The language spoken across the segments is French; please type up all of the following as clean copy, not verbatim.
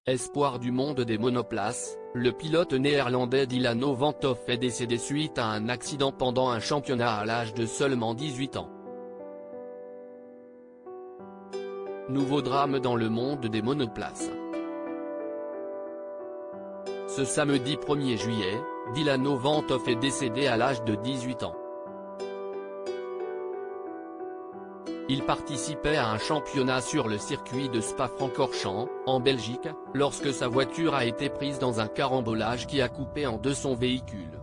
Espoir du monde des monoplaces, le pilote néerlandais Dylan van 't Hoff est décédé suite à un accident pendant un championnat à l'âge de seulement 18 ans. Nouveau drame dans le monde des monoplaces. Ce samedi 1er juillet, Dylan van 't Hoff est décédé à l'âge de 18 ans. Il participait à un championnat sur le circuit de Spa-Francorchamps, en Belgique, lorsque sa voiture a été prise dans un carambolage qui a coupé en deux son véhicule.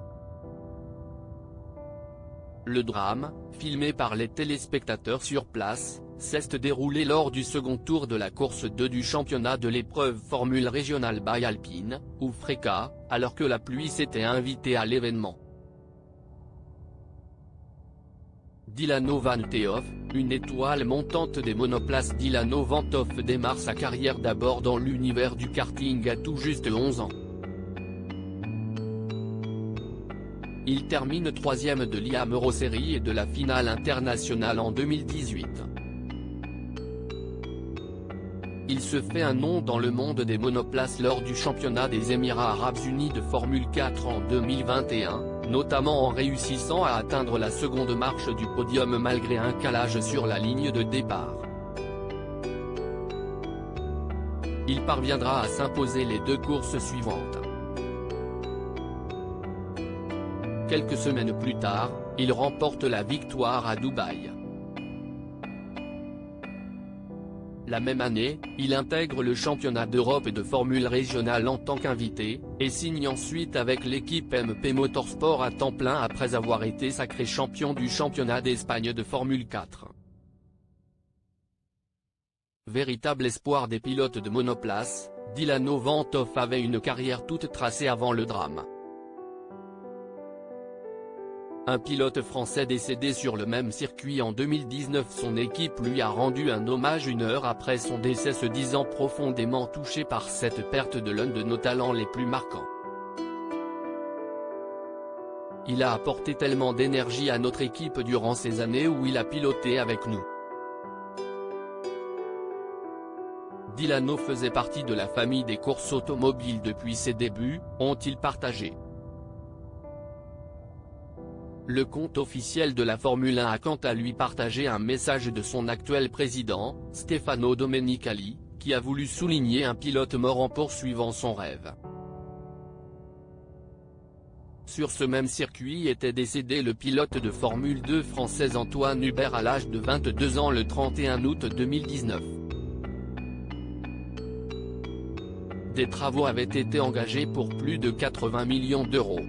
Le drame, filmé par les téléspectateurs sur place, s'est déroulé lors du second tour de la course 2 du championnat de l'épreuve Formule Régionale by Alpine, ou FRECA, alors que la pluie s'était invitée à l'événement. Dylan van 't Hoff, une étoile montante des monoplaces. Dylan van 't Hoff démarre sa carrière d'abord dans l'univers du karting à tout juste 11 ans. Il termine 3e de l'IAM Euroseries et de la finale internationale en 2018. Il se fait un nom dans le monde des monoplaces lors du championnat des Émirats Arabes Unis de Formule 4 en 2021, notamment en réussissant à atteindre la seconde marche du podium malgré un calage sur la ligne de départ. Il parviendra à s'imposer les deux courses suivantes. Quelques semaines plus tard, il remporte la victoire à Dubaï. La même année, il intègre le championnat d'Europe et de Formule Régionale en tant qu'invité, et signe ensuite avec l'équipe MP Motorsport à temps plein après avoir été sacré champion du championnat d'Espagne de Formule 4. Véritable espoir des pilotes de monoplace, Dylan van 't Hoff avait une carrière toute tracée avant le drame. Un pilote français décédé sur le même circuit en 2019. Son équipe lui a rendu un hommage une heure après son décès, se disant profondément touché par cette perte de l'un de nos talents les plus marquants. Il a apporté tellement d'énergie à notre équipe durant ces années où il a piloté avec nous. Dylan faisait partie de la famille des courses automobiles depuis ses débuts, ont-ils partagé. Le compte officiel de la Formule 1 a quant à lui partagé un message de son actuel président, Stefano Domenicali, qui a voulu souligner un pilote mort en poursuivant son rêve. Sur ce même circuit était décédé le pilote de Formule 2 français Antoine Hubert à l'âge de 22 ans le 31 août 2019. Des travaux avaient été engagés pour plus de 80 millions d'euros.